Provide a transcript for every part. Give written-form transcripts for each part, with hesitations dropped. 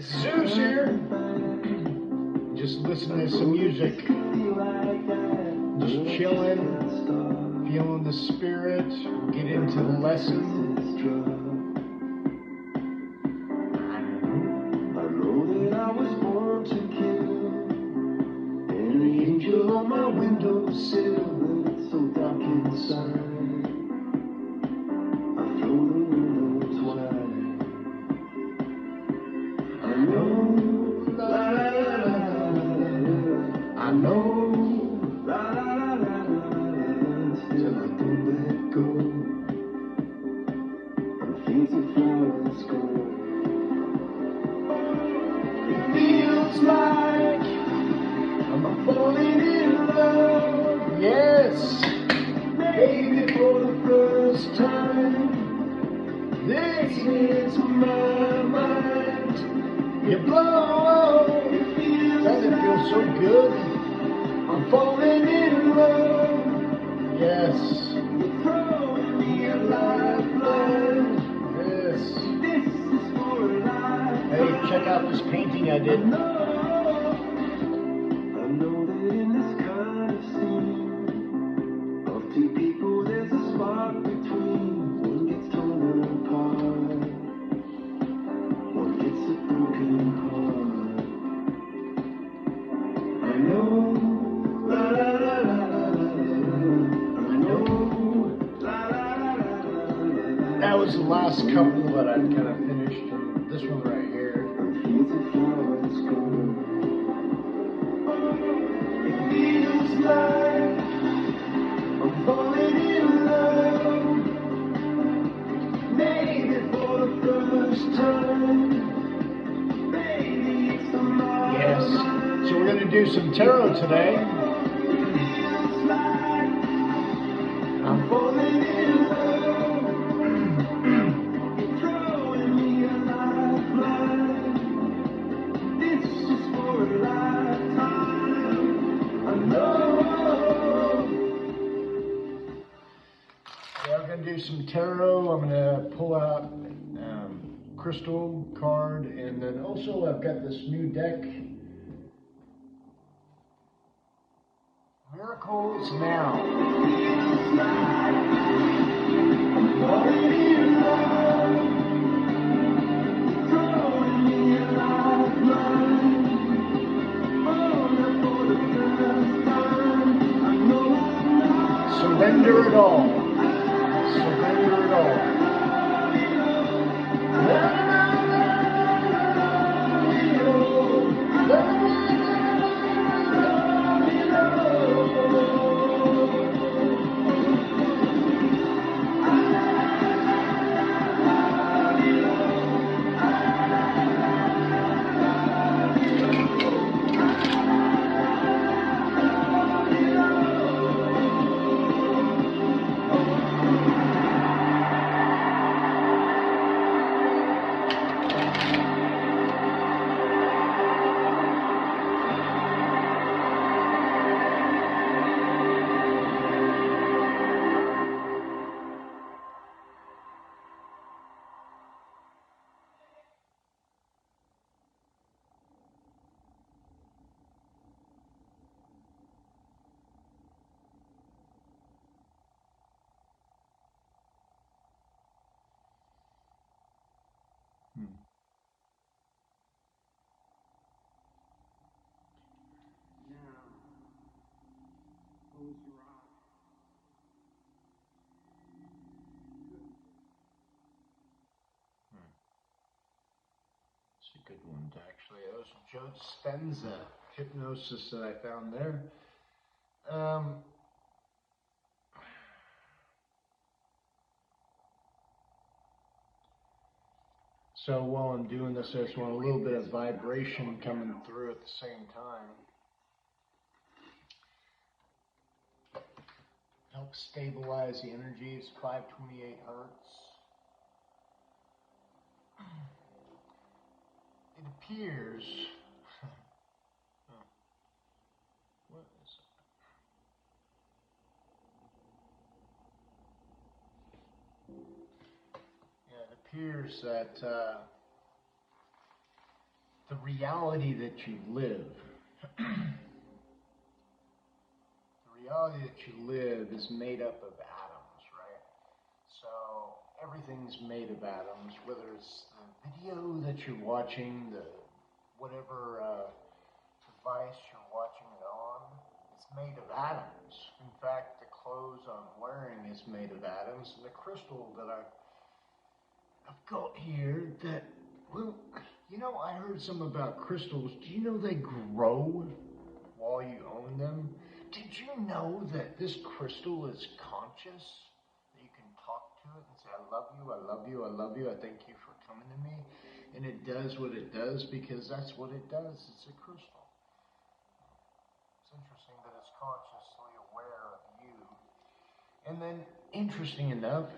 Zeus here. Just listening to some music. Just chilling, feeling the spirit, get into the lesson. I know that I was born to kill, and an angel on my windowsill, but it's so dark inside. I throw the windows wide. I know, la la la la la. I know, la la la la la. Still I don't let go. And fancy flowers go. It feels like I'm falling in love. Yes, baby, for the first time. This is my mind. You blow. Doesn't it feel so good? I'm falling in love. Yes. You're throwing me a lifeline. Yes. This is for a life. Hey, check out this painting I did. I know that in this kind of scene of two people there's a spark between. One gets torn apart, one gets a broken heart. I know, la la la la la la. I know, la la la la la. That was the last couple that I kind of finished. This one right here. It feels like I'm falling in love. Maybe for the first time. Maybe it's the moment. Yes. So we're going to do some tarot today. It feels like I'm falling in love. You're throwing me a lifeline. This is for a lifetime. I know. Yeah, we're going to do some tarot. I'm going to pull out crystal card, and then also I've got this new deck. Miracles Now. I'm falling in love. You're throwing me a lifeline. For the first time. I know. Surrender it all. Surrender it all. It's a good one, actually. That was Joe Dispenza hypnosis that I found there. So while I'm doing this, I just want a little bit of vibration coming through at the same time. Help stabilize the energy. It's 528 hertz. It appears. What is it? Yeah, it appears that the reality that you live, the reality that you live is made up of atoms, right? So everything's made of atoms, whether it's the video that you're watching, the whatever device you're watching it on, it's made of atoms. In fact, the clothes I'm wearing is made of atoms, and the crystal that I've got here that, well, you know, I heard some about crystals. Do you know they grow while you own them? Did you know that this crystal is conscious? That you can talk to it and say, I love you, I love you, I love you, I thank you for coming to me. And it does what it does because that's what it does. It's a crystal. It's interesting that it's consciously aware of you. And then, interesting enough,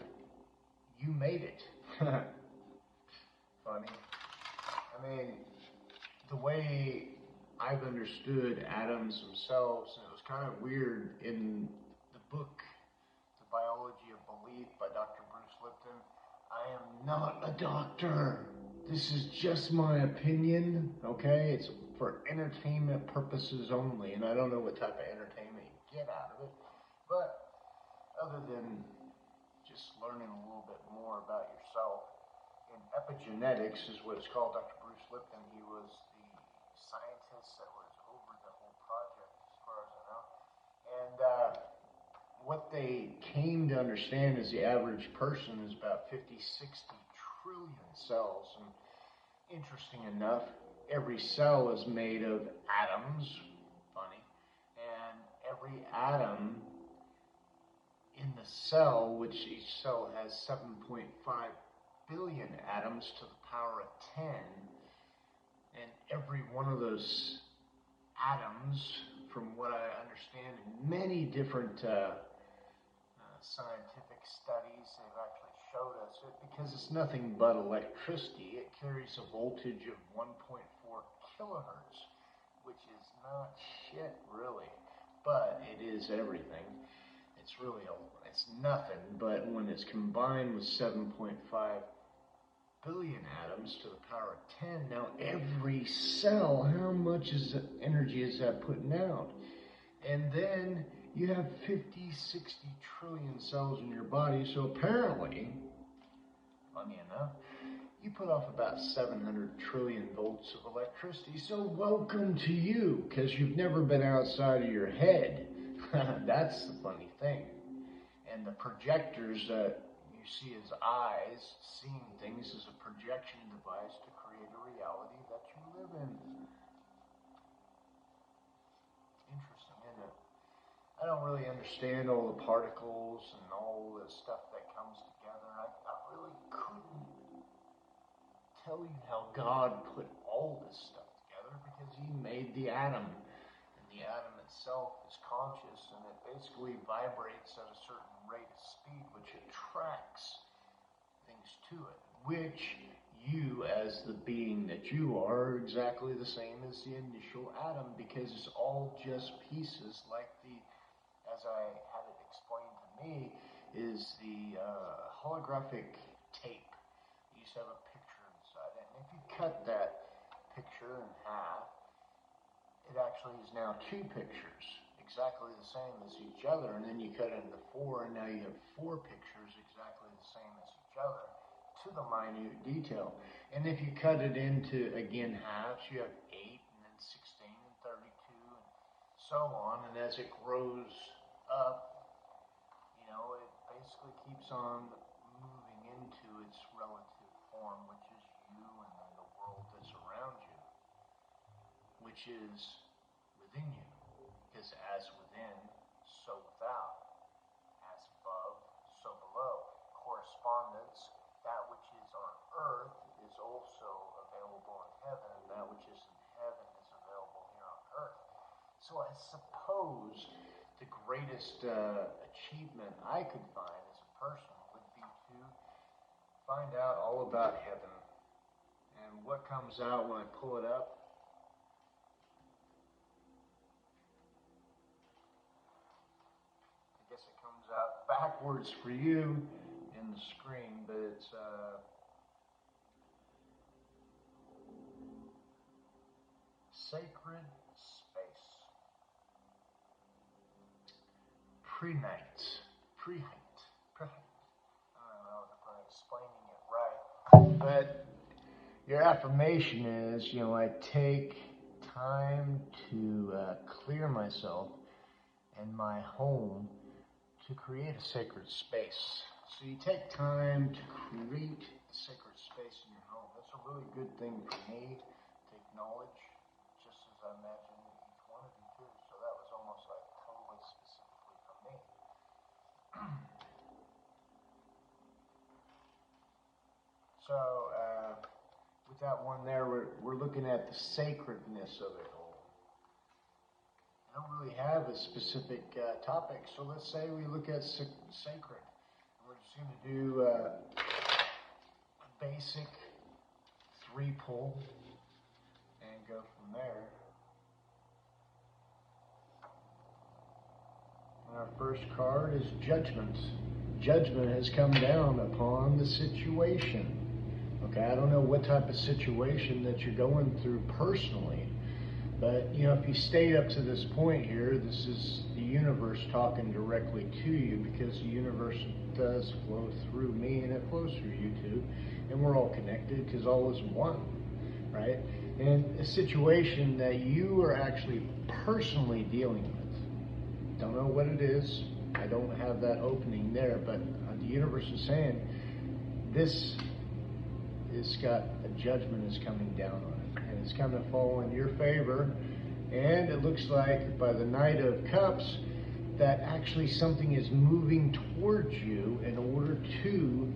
you made it. Funny. I mean, the way I've understood atoms themselves, and it was kind of weird in the book, The Biology of Belief by Dr. Bruce Lipton. I am not a doctor. This is just my opinion, okay? It's for entertainment purposes only, and I don't know what type of entertainment you get out of it, but other than just learning a little bit more about yourself, in epigenetics is what it's called. Dr. Bruce Lipton, he was the scientist that was over the whole project, as far as I know. And what they came to understand is the average person is about 50, 60 trillion cells. And interesting enough, every cell is made of atoms, funny, and every atom in the cell, which each cell has 7.5 billion atoms to the power of 10, and every one of those atoms, from what I understand in many different scientific studies, they've actually showed us it, because it's nothing but electricity. It carries a voltage of 1.4 kilohertz, which is not shit, really, but it is everything. It's really it's nothing, but when it's combined with 7.5 billion atoms to the power of 10, now every cell, how much energy is that putting out? And then you have 50, 60 trillion cells in your body, so apparently, funny enough, you put off about 700 trillion volts of electricity. So welcome to you, because you've never been outside of your head. That's the funny thing. And the projectors that you see as eyes, seeing things, is a projection device to create a reality that you live in. Interesting, isn't it? I don't really understand all the particles and all the stuff that comes together. I really couldn't tell you how God put all this stuff together, because he made the atom. And the atom itself is conscious, and it basically vibrates at a certain rate of speed, which attracts things to it, which you, as the being that you are exactly the same as the initial atom, because it's all just pieces, like the, as I had it explained to me, is the holographic tape. You used to have a picture inside it, and if you cut that picture in half, it actually is now two pictures, exactly the same as each other, and then you cut it into four, and now you have four pictures exactly the same as each other, to the minute detail. And if you cut it into, again, halves, you have 8, and then 16, and 32, and so on, and as it grows up, you know, it basically keeps on moving into its relative form, which is you, and then the world that's around you, which is within you, because as within, so without, as above, so below. Correspondence, that which is on earth is also available in heaven, and that which is in heaven is available here on earth. So I suppose the greatest achievement I could find as a person would be to find out all about heaven. And what comes out when I pull it up? I guess it comes out backwards for you in the screen, but it's sacred space. Pre-night. Pre-height. Pre-height. I don't know if I'm explaining it right. But your affirmation is, I take time to clear myself and my home to create a sacred space. So you take time to create a sacred space in your home. That's a really good thing for me to acknowledge, just as I imagine each one of you too. So that was almost like totally specifically for me. So with that one there, we're looking at the sacredness of it all. I don't really have a specific topic, so let's say we look at sacred. We're just going to do a basic 3-pull and go from there. And our first card is Judgment. Judgment has come down upon the situation. Okay, I don't know what type of situation that you're going through personally, but if you stayed up to this point here, this is the universe talking directly to you, because the universe does flow through me and it flows through you too, and we're all connected because all is one, right? And a situation that you are actually personally dealing with. Don't know what it is. I don't have that opening there, but the universe is saying this has got a judgment is coming down on it, and it's going to fall in your favor. And it looks like by the Knight of Cups that actually something is moving towards you in order to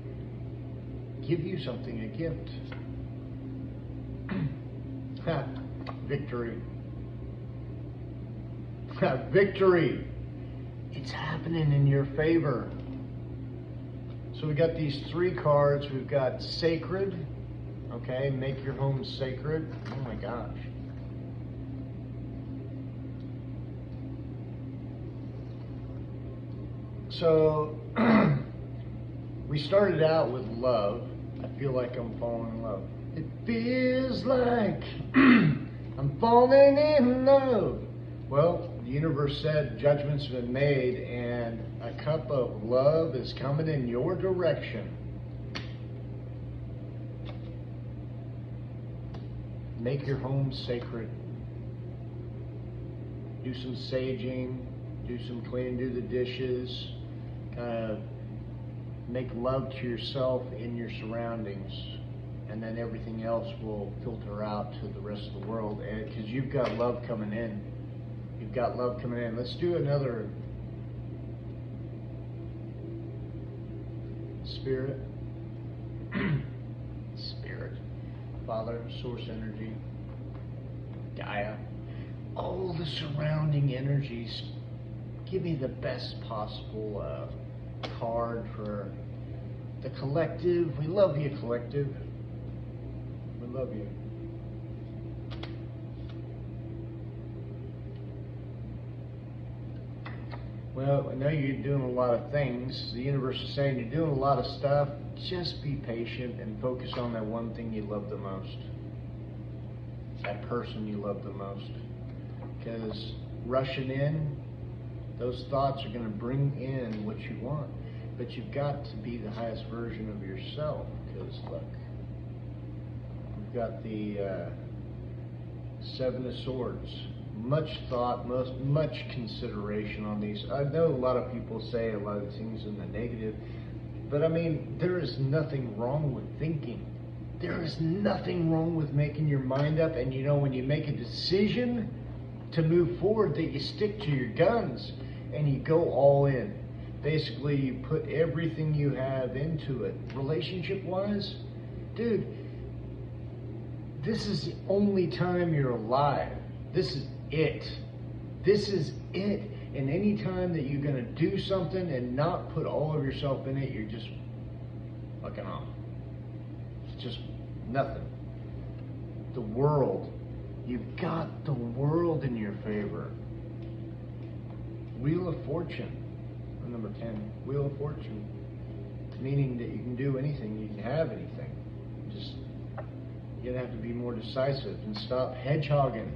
give you something, a gift. Victory. Victory. It's happening in your favor. So we got these 3 cards. We've got sacred. Okay, make your home sacred. Oh my gosh. So we started out with love. I feel like I'm falling in love. It feels like I'm falling in love. Well, the universe said judgment's been made and a cup of love is coming in your direction. Make your home sacred. Do some saging, do some cleaning, do the dishes. Kind of make love to yourself in your surroundings, and then everything else will filter out to the rest of the world. And because you've got love coming in. You've got love coming in. Let's do another spirit. Spirit. Father, source energy, Gaia, all the surrounding energies. Give me the best possible card for the collective. We love you, collective. We love you. Well, I know you're doing a lot of things. The universe is saying you're doing a lot of stuff. Just be patient and focus on that one thing you love the most. That person you love the most. Because rushing in, those thoughts are going to bring in what you want. But you've got to be the highest version of yourself. Because look, we've got the 7 of Swords. Much thought, much consideration on these. I know a lot of people say a lot of things in the negative, but I mean, there is nothing wrong with thinking. There is nothing wrong with making your mind up, and when you make a decision to move forward, that you stick to your guns and you go all in. Basically, you put everything you have into it. Relationship-wise, dude, this is the only time you're alive. This is it. This is it. And any time that you're going to do something and not put all of yourself in it, you're just fucking off. It's just nothing. The world. You've got the world in your favor. Wheel of Fortune. Number 10. Wheel of Fortune. Meaning that you can do anything. You can have anything. Just, you're going to have to be more decisive and stop hedgehogging.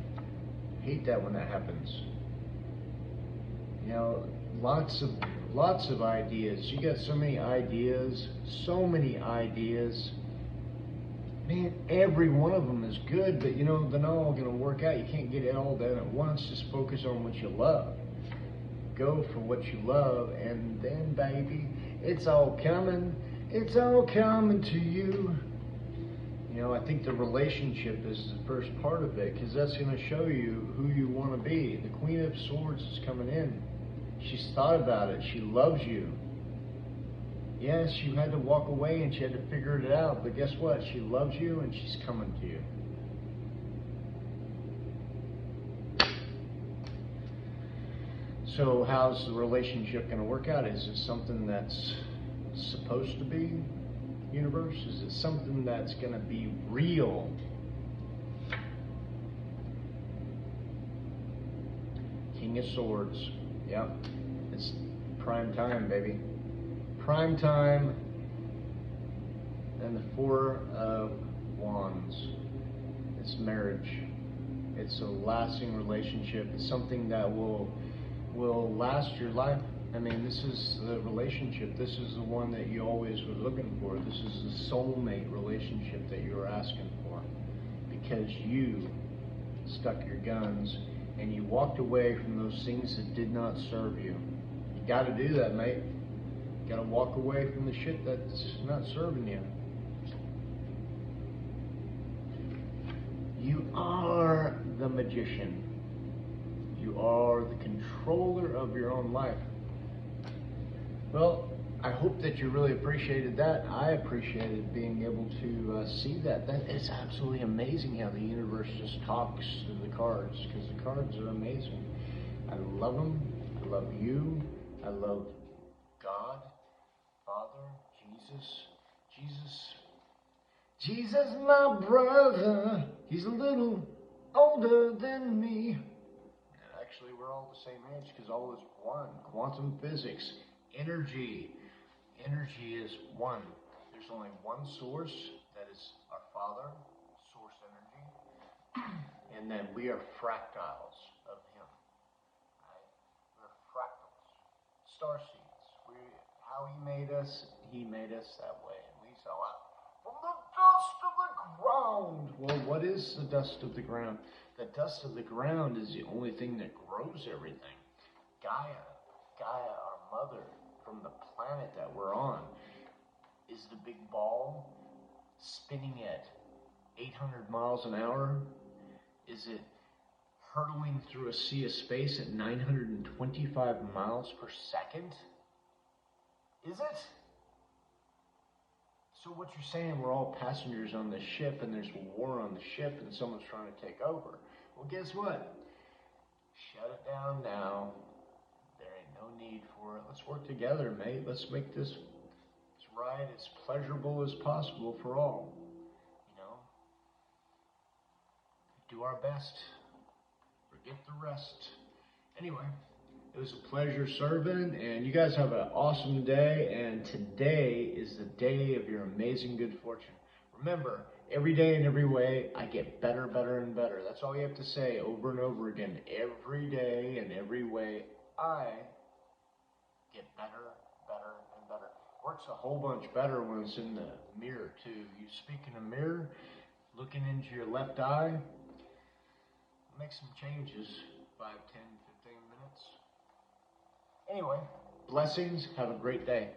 Hate that when that happens. You know, lots of ideas. You got so many ideas, so many ideas. Man, every one of them is good, but you know, they're not all gonna work out. You can't get it all done at once. Just focus on what you love. Go for what you love, and then, baby, it's all coming. It's all coming to you. You know, I think the relationship is the first part of it, because that's going to show you who you want to be. The Queen of Swords is coming in. She's thought about it. She loves you. Yes, you had to walk away and she had to figure it out, but guess what? She loves you and she's coming to you. So how's the relationship going to work out? Is it something that's supposed to be, universe? Is it something that's going to be real? King of Swords. Yep. It's prime time, baby. Prime time. And the Four of Wands. It's marriage. It's a lasting relationship. It's something that will last your life. I mean, this is the relationship. This is the one that you always were looking for. This is the soulmate relationship that you were asking for. Because you stuck your guns and you walked away from those things that did not serve you. You got to do that, mate. You got to walk away from the shit that's not serving you. You are the magician. You are the controller of your own life. Well, I hope that you really appreciated that. I appreciated being able to see that. That is absolutely amazing how the universe just talks to the cards, because the cards are amazing. I love them. I love you. I love God, Father, Jesus, my brother. He's a little older than me. Actually, we're all the same age because all is one. Quantum physics, energy is one. There's only one source, that is our Father, source energy, and then we are fractals of Him. Right? We're fractals, star seeds. How He made us that way, and we saw out from the dust of the ground. Well, what is the dust of the ground? The dust of the ground is the only thing that grows everything. Gaia, our mother, from the planet that we're on, is the big ball spinning at 800 miles an hour? Is it hurtling through a sea of space at 925 miles per second? Is it? So what you're saying, we're all passengers on this ship and there's war on the ship and someone's trying to take over. Well, guess what? Shut it down now. There ain't no need for it. Let's work together, mate. Let's make this ride as pleasurable as possible for all. You know? Do our best. Forget the rest. Anyway, it was a pleasure serving, and you guys have an awesome day, and today is the day of your amazing good fortune. Remember, every day and every way, I get better, better, and better. That's all you have to say over and over again. Every day and every way, I get better, better, and better. Works a whole bunch better when it's in the mirror, too. You speak in a mirror, looking into your left eye, make some changes, 5, 10, 15 minutes. Anyway, blessings. Have a great day.